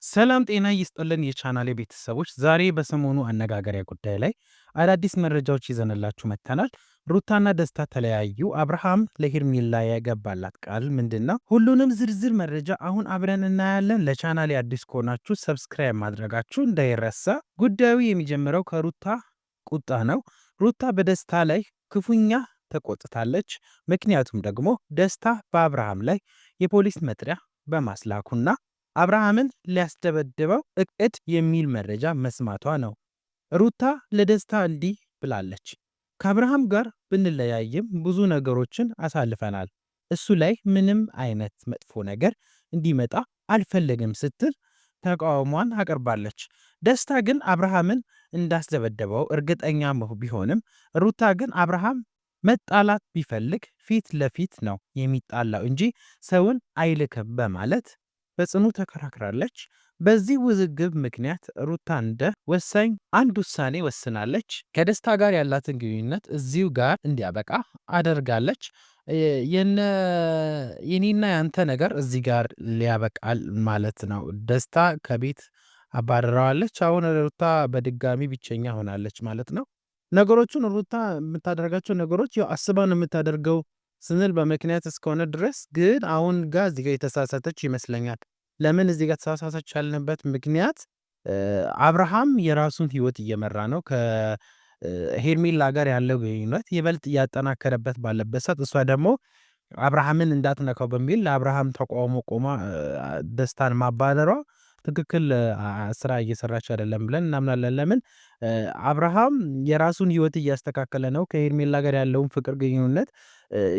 ሰላም ጤና ይስጥልን የቻናሌ ቤተሰቦች፣ ዛሬ በሰሞኑ አነጋገሪያ ጉዳይ ላይ አዳዲስ መረጃዎች ይዘንላችሁ መጥተናል። ሩታና ደስታ ተለያዩ። አብርሃም ለሄርሜላ የገባላት ቃል ምንድነው? ሁሉንም ዝርዝር መረጃ አሁን አብረን እናያለን። ለቻናሌ አዲስ ከሆናችሁ ሰብስክራይብ ማድረጋችሁ እንዳይረሳ። ጉዳዩ የሚጀምረው ከሩታ ቁጣ ነው። ሩታ በደስታ ላይ ክፉኛ ተቆጥታለች። ምክንያቱም ደግሞ ደስታ በአብርሃም ላይ የፖሊስ መጥሪያ በማስላኩና አብርሃምን ሊያስደበድበው እቅድ የሚል መረጃ መስማቷ ነው። ሩታ ለደስታ እንዲህ ብላለች። ከአብርሃም ጋር ብንለያይም ብዙ ነገሮችን አሳልፈናል። እሱ ላይ ምንም አይነት መጥፎ ነገር እንዲመጣ አልፈለግም ስትል ተቃውሟን አቅርባለች። ደስታ ግን አብርሃምን እንዳስደበደበው እርግጠኛ ቢሆንም ሩታ ግን አብርሃም መጣላት ቢፈልግ ፊት ለፊት ነው የሚጣላው እንጂ ሰውን አይልክም በማለት በጽኑ ተከራክራለች። በዚህ ውዝግብ ምክንያት ሩታ እንደ ወሳኝ አንድ ውሳኔ ወስናለች። ከደስታ ጋር ያላትን ግንኙነት እዚሁ ጋር እንዲያበቃ አደርጋለች። የኔና ያንተ ነገር እዚህ ጋር ሊያበቃል ማለት ነው። ደስታ ከቤት አባረራዋለች። አሁን ሩታ በድጋሚ ብቸኛ ሆናለች ማለት ነው። ነገሮቹን ሩታ የምታደርጋቸው ነገሮች ያው አስባ ነው የምታደርገው ስንል በምክንያት እስከሆነ ድረስ ግን አሁን ጋር እዚህ ጋር የተሳሳተች ይመስለኛል። ለምን እዚህ ጋር ተሳሳተች ያልንበት ምክንያት አብርሃም የራሱን ህይወት እየመራ ነው። ከሄርሜላ ጋር ያለው ግንኙነት ይበልጥ እያጠናከረበት ባለበት ሰዓት እሷ ደግሞ አብርሃምን እንዳትነካው በሚል ለአብርሃም ተቃውሞ ቆማ ደስታን ማባረሯ ትክክል ስራ እየሰራች አይደለም ብለን እናምናለን። ለምን አብርሃም የራሱን ህይወት እያስተካከለ ነው። ከሄርሜላ ጋር ያለውን ፍቅር ግንኙነት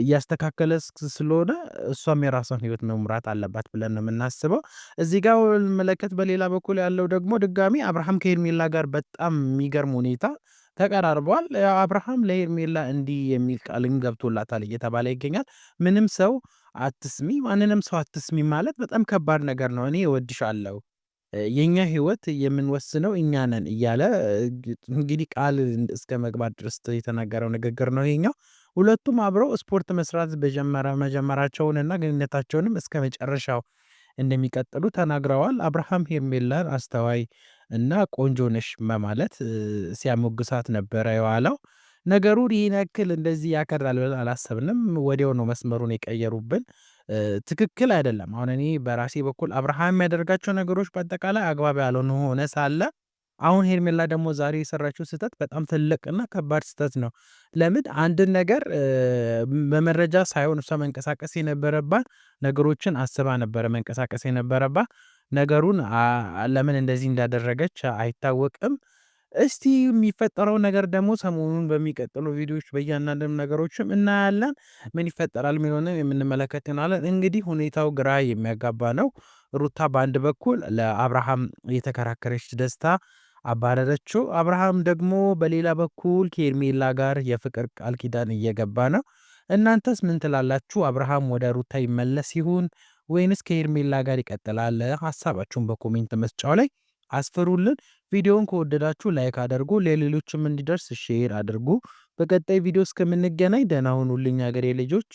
እያስተካከለ ስለሆነ እሷም የራሷን ህይወት መምራት አለባት ብለን ነው የምናስበው። እዚህ ጋር መለከት በሌላ በኩል ያለው ደግሞ ድጋሚ አብርሃም ከሄርሜላ ጋር በጣም የሚገርም ሁኔታ ተቀራርቧል። አብርሃም ለሄርሜላ እንዲህ የሚል ቃልን ገብቶላታል እየተባለ ይገኛል። ምንም ሰው አትስሚ፣ ማንንም ሰው አትስሚ ማለት በጣም ከባድ ነገር ነው። እኔ እወድሻለሁ፣ የኛ ህይወት የምንወስነው እኛ ነን እያለ እንግዲህ ቃል እስከ መግባት ድረስ የተናገረው ንግግር ነው ይሄኛው። ሁለቱም አብረው ስፖርት መስራት መጀመራቸውንና ግንኙነታቸውንም እስከ መጨረሻው እንደሚቀጥሉ ተናግረዋል። አብርሃም ሄርሜላን አስተዋይ እና ቆንጆ ነሽ በማለት ሲያሞግሳት ነበረ የዋለው። ነገሩ ይህን ያክል እንደዚህ ያከራል ብለን አላሰብንም። ወዲያው ነው መስመሩን የቀየሩብን። ትክክል አይደለም። አሁን እኔ በራሴ በኩል አብርሃም የሚያደርጋቸው ነገሮች በአጠቃላይ አግባብ ያልሆኑ ሆነ ሳለ አሁን ሄርሜላ ደግሞ ዛሬ የሰራችው ስህተት በጣም ትልቅና ከባድ ስህተት ነው። ለምን አንድን ነገር በመረጃ ሳይሆን እሷ መንቀሳቀስ የነበረባት ነገሮችን አስባ ነበረ መንቀሳቀስ የነበረባት። ነገሩን ለምን እንደዚህ እንዳደረገች አይታወቅም። እስቲ የሚፈጠረው ነገር ደግሞ ሰሞኑን በሚቀጥሉ ቪዲዮዎች በእያንዳንዱ ነገሮችም እናያለን። ምን ይፈጠራል የሚለውንም የምንመለከት ይሆናል። እንግዲህ ሁኔታው ግራ የሚያጋባ ነው። ሩታ በአንድ በኩል ለአብርሃም የተከራከረች ደስታ አባረረችው። አብርሃም ደግሞ በሌላ በኩል ከሄርሜላ ጋር የፍቅር ቃል ኪዳን እየገባ ነው። እናንተስ ምን ትላላችሁ? አብርሃም ወደ ሩታ ይመለስ ይሁን ወይንስ ከሄርሜላ ጋር ይቀጥላል? ሀሳባችሁን በኮሜንት መስጫው ላይ አስፍሩልን። ቪዲዮውን ከወደዳችሁ ላይክ አድርጉ፣ ለሌሎችም እንዲደርስ ሼር አድርጉ። በቀጣይ ቪዲዮ እስከምንገናኝ ደህና ሁኑልኝ ሀገሬ ልጆች።